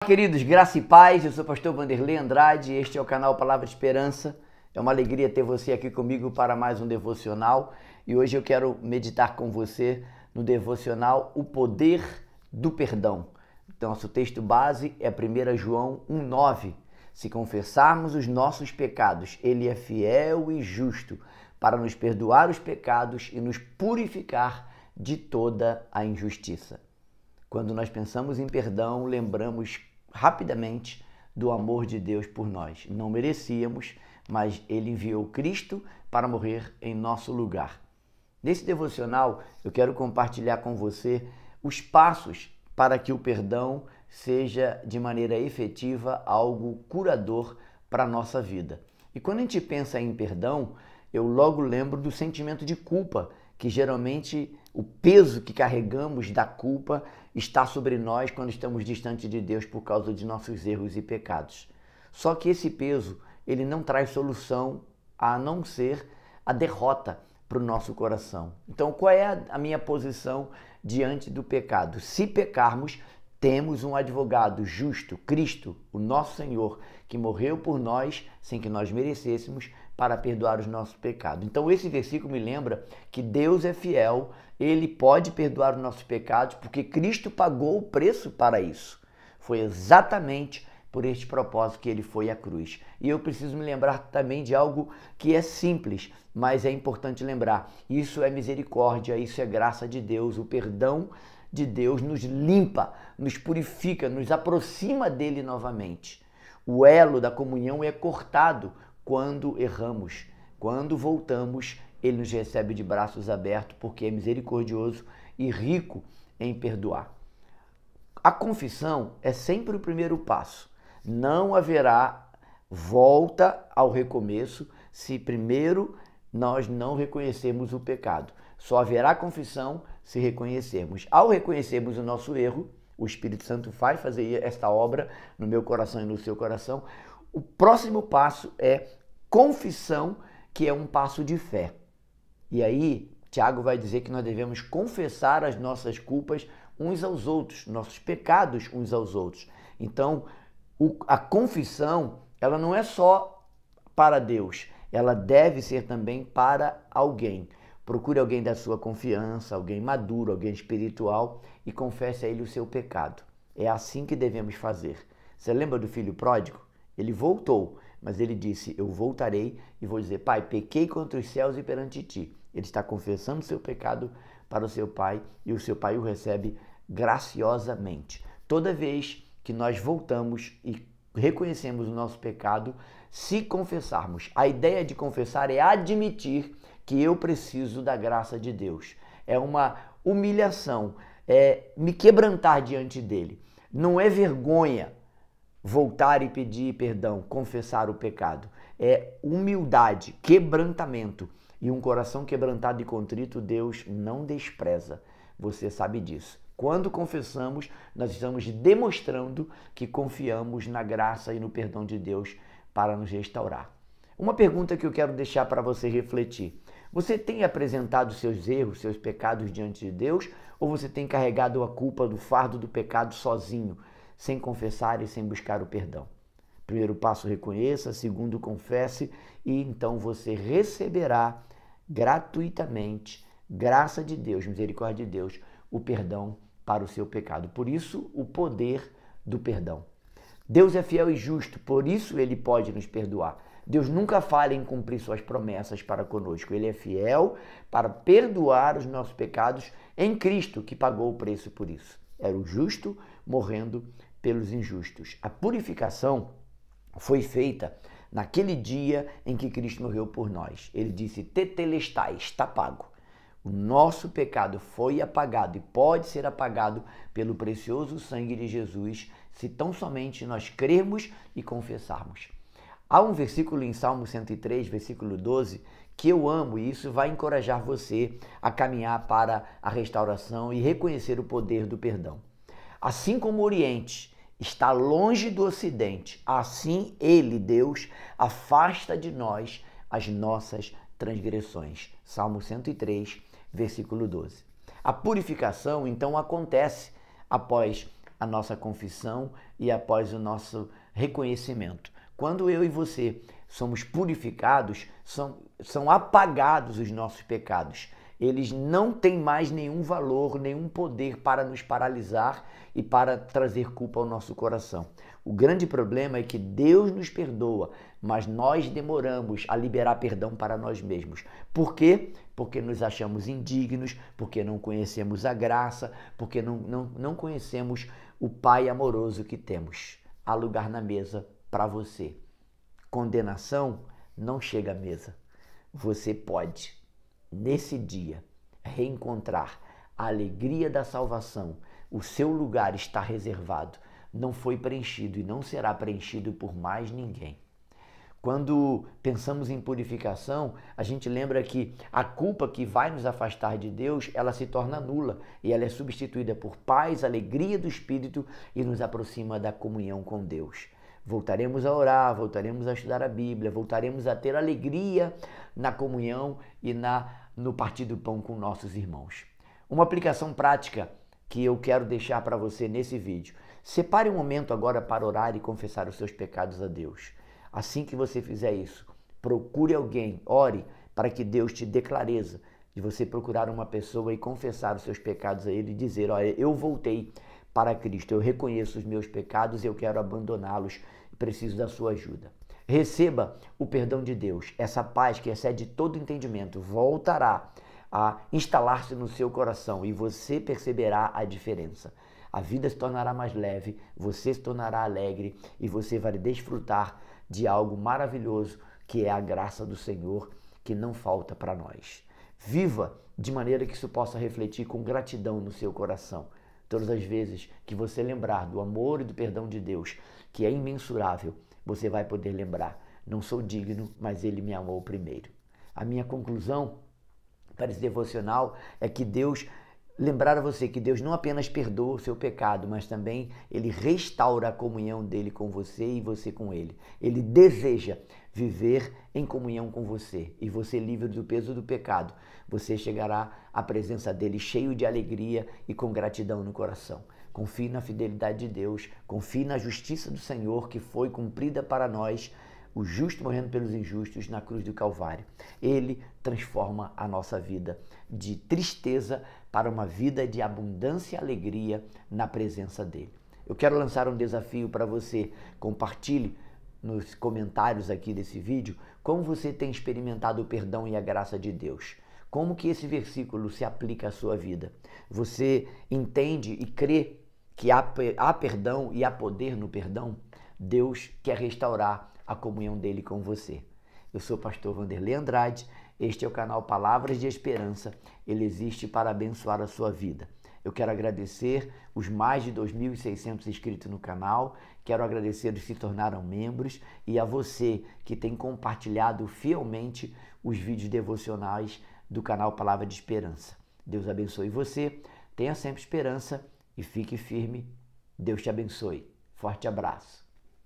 Queridos, graça e paz, eu sou o pastor Vanderlei Andrade, este é o canal Palavra de Esperança. É uma alegria ter você aqui comigo para mais um devocional e hoje eu quero meditar com você no devocional O Poder do Perdão. Nosso texto base é 1 João 1,9. Se confessarmos os nossos pecados, Ele é fiel e justo para nos perdoar os pecados e nos purificar de toda a injustiça. Quando nós pensamos em perdão, lembramos rapidamente do amor de Deus por nós. Não merecíamos, mas Ele enviou Cristo para morrer em nosso lugar. Nesse devocional, eu quero compartilhar com você os passos para que o perdão seja de maneira efetiva algo curador para a nossa vida. E quando a gente pensa em perdão, eu logo lembro do sentimento de culpa, que geralmente o peso que carregamos da culpa está sobre nós quando estamos distante de Deus por causa de nossos erros e pecados. Só que esse peso, ele não traz solução a não ser a derrota para o nosso coração. Então, qual é a minha posição diante do pecado? Se pecarmos, temos um advogado justo, Cristo, o nosso Senhor, que morreu por nós sem que nós merecêssemos para perdoar os nossos pecados. Então esse versículo me lembra que Deus é fiel, Ele pode perdoar os nossos pecados porque Cristo pagou o preço para isso. Foi exatamente por este propósito que Ele foi à cruz. E eu preciso me lembrar também de algo que é simples, mas é importante lembrar. Isso é misericórdia, isso é graça de Deus, o perdão de Deus nos limpa, nos purifica, nos aproxima dele novamente. O elo da comunhão é cortado quando erramos. Quando voltamos, ele nos recebe de braços abertos porque é misericordioso e rico em perdoar. A confissão é sempre o primeiro passo. Não haverá volta ao recomeço se primeiro nós não reconhecermos o pecado. Só haverá confissão se reconhecermos. Ao reconhecermos o nosso erro, o Espírito Santo vai fazer esta obra no meu coração e no seu coração. O próximo passo é confissão, que é um passo de fé. E aí, Tiago vai dizer que nós devemos confessar as nossas culpas uns aos outros, nossos pecados uns aos outros. Então, a confissão, ela não é só para Deus, ela deve ser também para alguém. Procure alguém da sua confiança, alguém maduro, alguém espiritual e confesse a ele o seu pecado. É assim que devemos fazer. Você lembra do filho pródigo? Ele voltou, mas ele disse, eu voltarei e vou dizer, pai, pequei contra os céus e perante ti. Ele está confessando o seu pecado para o seu pai e o seu pai o recebe graciosamente. Toda vez que nós voltamos e reconhecemos o nosso pecado, se confessarmos. A ideia de confessar é admitir que eu preciso da graça de Deus. É uma humilhação, é me quebrantar diante dele. Não é vergonha voltar e pedir perdão, confessar o pecado. É humildade, quebrantamento. E um coração quebrantado e contrito, Deus não despreza. Você sabe disso. Quando confessamos, nós estamos demonstrando que confiamos na graça e no perdão de Deus para nos restaurar. Uma pergunta que eu quero deixar para você refletir. Você tem apresentado seus erros, seus pecados diante de Deus ou você tem carregado a culpa do fardo do pecado sozinho, sem confessar e sem buscar o perdão? Primeiro passo, reconheça. Segundo, confesse. E então você receberá gratuitamente, graça de Deus, misericórdia de Deus, o perdão para o seu pecado. Por isso, o poder do perdão. Deus é fiel e justo, por isso Ele pode nos perdoar. Deus nunca falha em cumprir suas promessas para conosco. Ele é fiel para perdoar os nossos pecados em Cristo, que pagou o preço por isso. Era o justo morrendo pelos injustos. A purificação foi feita naquele dia em que Cristo morreu por nós. Ele disse, tetelestai, está pago. O nosso pecado foi apagado e pode ser apagado pelo precioso sangue de Jesus, se tão somente nós crermos e confessarmos. Há um versículo em Salmo 103, versículo 12, que eu amo e isso vai encorajar você a caminhar para a restauração e reconhecer o poder do perdão. Assim como o Oriente está longe do Ocidente, assim Ele, Deus, afasta de nós as nossas transgressões. Salmo 103, versículo 12. A purificação, então, acontece após a nossa confissão e após o nosso reconhecimento. Quando eu e você somos purificados, são apagados os nossos pecados. Eles não têm mais nenhum valor, nenhum poder para nos paralisar e para trazer culpa ao nosso coração. O grande problema é que Deus nos perdoa, mas nós demoramos a liberar perdão para nós mesmos. Por quê? Porque nos achamos indignos, porque não conhecemos a graça, porque não conhecemos o Pai amoroso que temos. Há lugar na mesa para você. Condenação não chega à mesa. Você pode, nesse dia, reencontrar a alegria da salvação. O seu lugar está reservado, não foi preenchido e não será preenchido por mais ninguém. Quando pensamos em purificação, a gente lembra que a culpa que vai nos afastar de Deus, ela se torna nula e ela é substituída por paz, alegria do Espírito e nos aproxima da comunhão com Deus. Voltaremos a orar, voltaremos a estudar a Bíblia, voltaremos a ter alegria na comunhão e no partir do pão com nossos irmãos. Uma aplicação prática que eu quero deixar para você nesse vídeo. Separe um momento agora para orar e confessar os seus pecados a Deus. Assim que você fizer isso, procure alguém, ore para que Deus te dê clareza de você procurar uma pessoa e confessar os seus pecados a Ele e dizer, olha, eu voltei para Cristo, eu reconheço os meus pecados, eu quero abandoná-los e preciso da sua ajuda. Receba o perdão de Deus, essa paz que excede todo entendimento voltará a instalar-se no seu coração e você perceberá a diferença. A vida se tornará mais leve, você se tornará alegre e você vai desfrutar de algo maravilhoso que é a graça do Senhor que não falta para nós. Viva de maneira que isso possa refletir com gratidão no seu coração. Todas as vezes que você lembrar do amor e do perdão de Deus, que é imensurável, você vai poder lembrar, não sou digno, mas Ele me amou primeiro. A minha conclusão para esse devocional é que lembrar a você que Deus não apenas perdoa o seu pecado, mas também Ele restaura a comunhão dele com você e você com Ele. Ele deseja viver em comunhão com você e você livre do peso do pecado. Você chegará à presença dele cheio de alegria e com gratidão no coração. Confie na fidelidade de Deus, confie na justiça do Senhor que foi cumprida para nós, o justo morrendo pelos injustos na cruz do Calvário. Ele transforma a nossa vida de tristeza para uma vida de abundância e alegria na presença dele. Eu quero lançar um desafio para você. Compartilhe nos comentários aqui desse vídeo como você tem experimentado o perdão e a graça de Deus. Como que esse versículo se aplica à sua vida? Você entende e crê que há perdão e há poder no perdão? Deus quer restaurar a comunhão dele com você. Eu sou o pastor Vanderlei Andrade, este é o canal Palavras de Esperança, ele existe para abençoar a sua vida. Eu quero agradecer os mais de 2.600 inscritos no canal, quero agradecer os que se tornaram membros e a você que tem compartilhado fielmente os vídeos devocionais do canal Palavra de Esperança. Deus abençoe você, tenha sempre esperança e fique firme. Deus te abençoe. Forte abraço.